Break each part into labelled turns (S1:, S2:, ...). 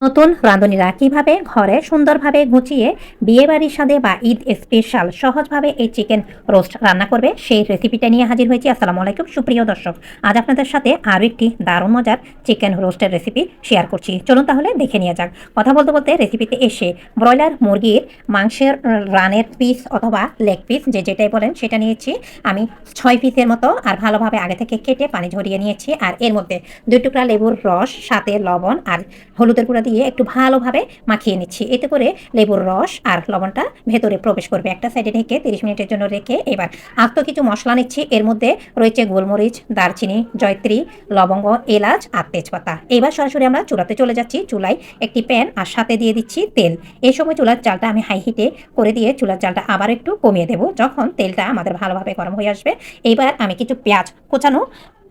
S1: নতুন রাঁধুনিরা কিভাবে ঘরে সুন্দরভাবে গুছিয়ে বিয়েবাড়ির স্বাদে বা ঈদ স্পেশাল সহজভাবে এই চিকেন রোস্ট রান্না করবে সেই রেসিপিটা নিয়ে হাজির হয়েছি। আসসালামু আলাইকুম সুপ্রিয় দর্শক, আজ আপনাদের সাথে আরও একটি দারুণ মজার চিকেন রোস্টের রেসিপি শেয়ার করছি। চলুন তাহলে দেখে নিয়ে যাক। কথা বলতে বলতে রেসিপিতে এসে ব্রয়লার মুরগির মাংসের রানের পিস অথবা লেগ পিস যেটাই বলেন সেটা নিয়েছি আমি 6 পিসের মতো, আর ভালোভাবে আগে থেকে কেটে পানি ঝরিয়ে নিয়েছি। আর এর মধ্যে 2 টুকরা লেবুর রস, সাথে লবণ আর হলুদের গুঁড়া দিয়ে একটু ভালোভাবে মাখিয়ে নিচ্ছি। এতে করে লেবুর রস আর লবণটা ভেতরে প্রবেশ করবে। একটা সাইডে ঢেকে 30 মিনিটের জন্য রেখে এবার আস্ত কিছু মশলা নিচ্ছি। এর মধ্যে রয়েছে গোলমরিচ, দারচিনি, জয়ত্রী, লবঙ্গ, এলাচ আর তেজপাতা। এবার সরাসরি আমরা চুলাতে চলে যাচ্ছি। চুলায় একটি প্যান আর সাথে দিয়ে দিচ্ছি তেল। এই সময় চুলার জালটা আমি হাই হিটে করে দিয়ে চুলার জালটা আবার একটু কমিয়ে দেব। যখন তেলটা আমাদের ভালোভাবে গরম হয়ে আসবে, এবার আমি কিছু পেঁয়াজ কোচানো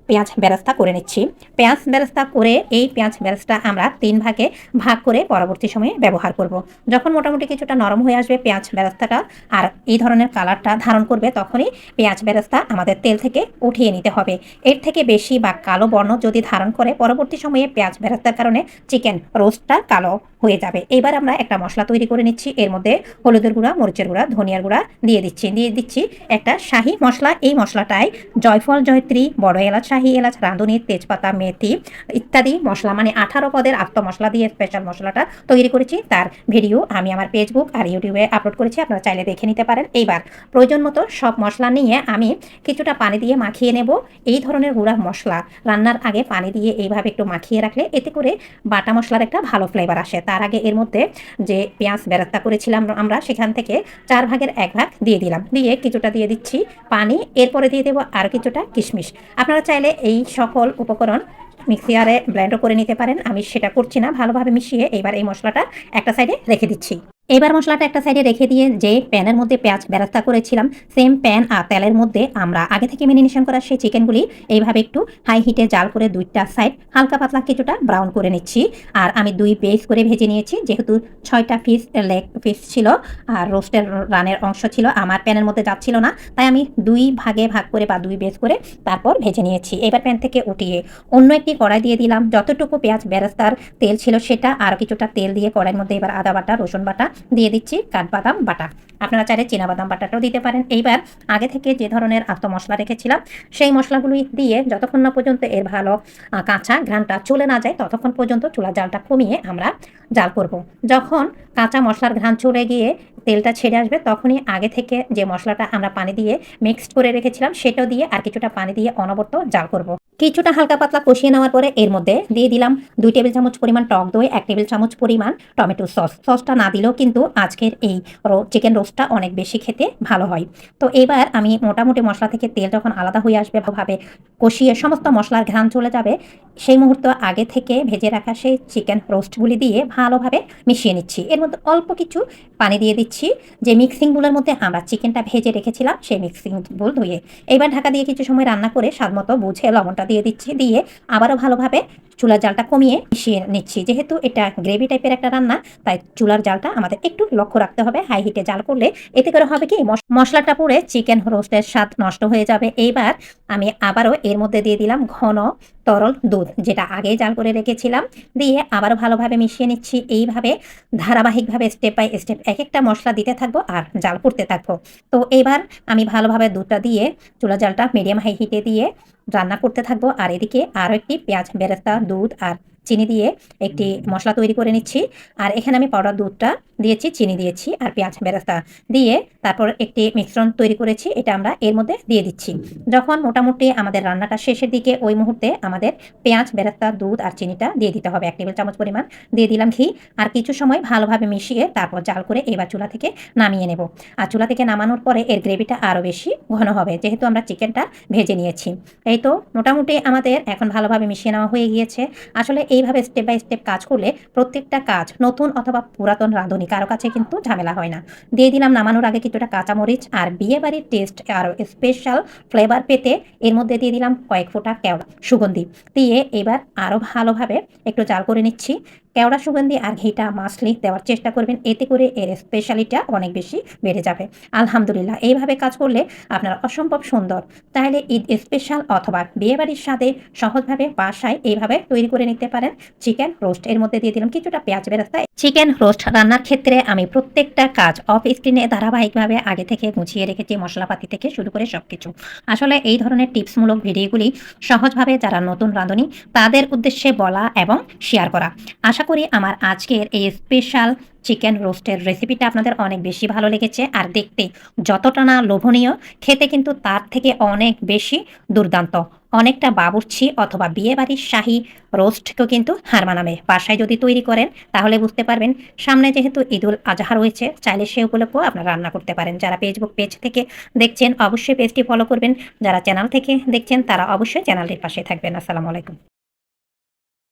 S1: পেঁয়াজ বেরেস্তা করে নিচ্ছি। পেঁয়াজ বেরেস্তা করে এই পেঁয়াজ বেরেস্তা আমরা 3 ভাগে ভাগ করে পরবর্তী সময়ে ব্যবহার করব। যখন মোটামুটি কিছুটা নরম হয়ে আসবে পেঁয়াজ বেরেস্তাটা আর এই ধরনের কালারটা ধারণ করবে, তখনই পেঁয়াজ বেরেস্তা আমাদের তেল থেকে উঠিয়ে নিতে হবে। এর থেকে বেশি বা কালো বর্ণ যদি ধারণ করে, পরবর্তী সময়ে পেঁয়াজ বেরেস্তার কারণে চিকেন রোস্টটা কালো হয়ে যাবে। এবার আমরা একটা মশলা তৈরি করে নিচ্ছি। এর মধ্যে হলুদের গুঁড়া, মরিচের গুঁড়া, ধনিয়ার গুঁড়া দিয়ে দিচ্ছি একটা শাহি মশলা। এই মশলাটায় জয়ফল, জয়ত্রী, বড় এলাচ, শাহি এলাচ, রাঁধুনি, তেজপাতা, মেথি ইত্যাদি মশলা, মানে 18 পদের আস্ত মশলা দিয়ে স্পেশাল মশলাটা তৈরি করেছি। তার ভিডিও আমি আমার ফেসবুক আর ইউটিউবে আপলোড করেছি, আপনারা চাইলে দেখে নিতে পারেন। এইবার প্রয়োজন মতো সব মশলা নিয়ে আমি কিছুটা পানি দিয়ে মাখিয়ে নেব। এই ধরনের গুঁড়া মশলা রান্নার আগে পানি দিয়ে এইভাবে একটু মাখিয়ে রাখলে এতে করে বাটা মশলার একটা ভালো ফ্লেভার আসে। তার আগে এর মধ্যে যে পেঁয়াজ বেরেস্তা করেছিলাম আমরা, সেখান থেকে 4 ভাগের 1 ভাগ দিয়ে দিলাম। দিয়ে কিছুটা দিয়ে দিচ্ছি পানি। এরপরে দিয়ে দেবো আর কিছুটা কিশমিশ। আপনারা চাইলে এই সকল উপকরণ মিক্সিয়ারে ব্লেন্ডও করে নিতে পারেন, আমি সেটা করছি না। ভালোভাবে মিশিয়ে এবার এই মশলাটা একটা সাইডে রেখে দিচ্ছি। এবার মশলাটা একটা সাইডে রেখে দিয়ে যে প্যানের মধ্যে পেঁয়াজ বেরেস্তা করেছিলাম, সেম প্যান আর তেলের মধ্যে আমরা আগে থেকে মেরিনেশন করা সেই চিকেনগুলি এইভাবে একটু হাই হিটে জাল করে 2টা সাইড হালকা পাতলা কিছুটা ব্রাউন করে নিচ্ছি। আর আমি 2 পিস করে ভেজে নিয়েছি, যেহেতু 6টা পিস লেগ পিস ছিল আর রোস্টের রানের অংশ ছিল, আমার প্যানের মধ্যে যাচ্ছিল না, তাই আমি 2 ভাগে ভাগ করে বা 2 বেস করে তারপর ভেজে নিয়েছি। এবার প্যান থেকে উঠিয়ে অন্য একটি কড়াই দিয়ে দিলাম। যতটুকু পেঁয়াজ বেরেস্তার তেল ছিল সেটা আর কিছুটা তেল দিয়ে কড়াইয়ের মধ্যে এবার আদা বাটা, রসুন বাটা দিয়ে দিচ্ছি, কাঠবাদাম বাটা। আপনারা চাইলে চীনাবাদাম বাটাটাও দিতে পারেন। এইবার আগে থেকে যে ধরনের আস্ত মশলা রেখেছিলাম সেই মশলাগুলি দিয়ে যতক্ষণ না পর্যন্ত এর ভালো কাঁচা ঘ্রাণটা চলে না যায়, ততক্ষণ পর্যন্ত চুলার জালটা কমিয়ে আমরা জাল করব। যখন কাঁচা মশলার ঘ্রাণ চলে গিয়ে তেলটা ছেড়ে আসবে, তখনই আগে থেকে যে মশলাটা আমরা পানি দিয়ে মিক্সড করে রেখেছিলাম সেটাও দিয়ে আর কিছুটা পানি দিয়ে অনবরত জাল করব। কিছুটা হালকা পাতলা কষিয়ে নেওয়ার পরে এর মধ্যে দিয়ে দিলাম 2 টেবিল চামচ পরিমাণ টক দই, 1 টেবিল চামচ পরিমাণ টমেটো সস। সসটা না দিলেও কিন্তু আজকের এই চিকেন রোস্টটা অনেক বেশি খেতে ভালো হয়। তো এবার আমি মোটামুটি মশলা থেকে তেল যখন আলাদা হয়ে আসবে, ভাবে কষিয়ে সমস্ত মশলার ঘ্রাণ চলে যাবে, সেই মুহূর্তে আগে থেকে ভেজে রাখা সেই চিকেন রোস্টগুলি দিয়ে ভালোভাবে মিশিয়ে নিচ্ছি। এর মধ্যে অল্প কিছু পানি দিয়ে দিচ্ছি, যে মিক্সিং বুলের মধ্যে আমরা চিকেনটা ভেজে রেখেছিলাম সেই মিক্সিং বুল ধুয়ে। এবার ঢাকা দিয়ে কিছু সময় রান্না করে স্বাদমতো বুঝে লবণটা দিয়ে দিচ্ছি। দিয়ে আবারও ভালোভাবে চুলার জালটা কমিয়ে মিশিয়ে নিচ্ছি। যেহেতু এটা গ্রেভি টাইপের একটা রান্না, তাই চুলার জালটা আমাদের একটু লক্ষ্য রাখতে হবে। হাই হিটে জাল করলে এতে করে হবে কি, মশলাটা পুড়ে চিকেন রোস্টের স্বাদ নষ্ট হয়ে যাবে। এইবার আমি আবারও এর মধ্যে দিয়ে দিলাম ঘন তরল দুধ, যেটা আগেই জাল করে রেখেছিলাম। দিয়ে আবারও ভালোভাবে মিশিয়ে নিচ্ছি। এইভাবে ধারাবাহিকভাবে স্টেপ বাই স্টেপ এক একটা মশলা দিতে থাকবো আর জাল করতে থাকবো। তো এবার আমি ভালোভাবে দুধটা দিয়ে চুলা জালটা মিডিয়াম হাই হিটে দিয়ে রান্না করতে থাকবো। আর এদিকে আরও একটি পেঁয়াজ বেরেস্তা, দুধ আর চিনি দিয়ে একটি মশলা তৈরি করে নিচ্ছি। আর এখানে আমি পাউডার দুধটা দিয়েছি, চিনি দিয়েছি আর পেঁয়াজ বেরেস্তা দিয়ে তারপর একটি মিশ্রণ তৈরি করেছি, এটা আমরা এর মধ্যে দিয়ে দিচ্ছি। যখন মোটামুটি আমাদের রান্নাটা শেষের দিকে, ওই মুহূর্তে আমাদের পেঁয়াজ বেরেস্তা, দুধ আর চিনিটা দিয়ে দিতে হবে। 1 টেবিল চামচ পরিমাণ দিয়ে দিলাম ঘি। আর কিছু সময় ভালোভাবে মিশিয়ে তারপর জাল করে এবার চুলা থেকে নামিয়ে নেব। আর চুলা থেকে নামানোর পরে এর গ্রেভিটা আরও বেশি ঘন হবে, যেহেতু আমরা চিকেনটা ভেজে নিয়েছি। এই তো মোটামুটি আমাদের এখন ভালোভাবে মিশিয়ে নেওয়া হয়ে গিয়েছে। আসলে এইভাবে স্টেপ বাই স্টেপ কাজ করলে প্রত্যেকটা কাজ নতুন অথবা পুরাতন রাঁধুনি কারো কাছে কিন্তু ঝামেলা হয় না। দিয়ে দিলাম নামানোর আগে কিছুটা কাঁচামরিচ, আর বিয়েবাড়ির টেস্ট আরও স্পেশাল ফ্লেভার পেতে এর মধ্যে দিয়ে দিলাম কয়েক ফোঁটা কেওড়া সুগন্ধি। দিয়ে এবার আরও ভালোভাবে একটু জাল করে নিচ্ছি। কেওড়া সুগন্ধি আর ঘিটা মাস্টলি দেওয়ার চেষ্টা করবেন। এতে করে এর স্পেশালিটা অনেক বেশি বেড়ে যাবে। আলহামদুলিল্লাহ এইভাবে কাজ করলে আপনার অসম্ভব সুন্দর। তাহলে ঈদ স্পেশাল অথবা বিয়েবাড়ির স্বাদে সহজভাবে বাসায় এইভাবে তৈরি করে নিতে পারেন। চিকেন রোস্ট এর মধ্যে দিয়ে দিলাম কিছুটা পেঁয়াজ বেরেস্তা। চিকেন রোস্ট রান্নার ক্ষেত্রে আমি প্রত্যেকটা কাজ অফ স্ক্রিনে ধারাবাহিকভাবে আগে থেকে গুছিয়ে রেখেছি, মশলাপাতি থেকে শুরু করে সবকিছু। আসলে এই ধরনের টিপসমূলক ভিডিওগুলি সহজভাবে যারা নতুন রাঁধুনি তাদের উদ্দেশ্যে বলা এবং শেয়ার করা। আশা করি আমার আজকের এই স্পেশাল চিকেন রোস্টের রেসিপিটা আপনাদের অনেক বেশি ভালো লেগেছে। আর দেখতে যতটা না লোভনীয়, খেতে কিন্তু তার থেকে অনেক বেশি দুর্দান্ত। অনেকটা বাবুর্চি অথবা বিয়েবাড়ির শাহী রোস্টকেও কিন্তু হার মানাবে। বাসায় যদি তৈরি করেন তাহলে বুঝতে পারবেন। সামনে যেহেতু ঈদুল আজহা রয়েছে, চাইলে সে উপলক্ষেও আপনারা রান্না করতে পারেন। যারা ফেসবুক পেজ থেকে দেখছেন অবশ্যই পেজটি ফলো করবেন। যারা চ্যানেল থেকে দেখছেন তারা অবশ্যই চ্যানেলটির পাশে থাকবেন। আসসালামু আলাইকুম।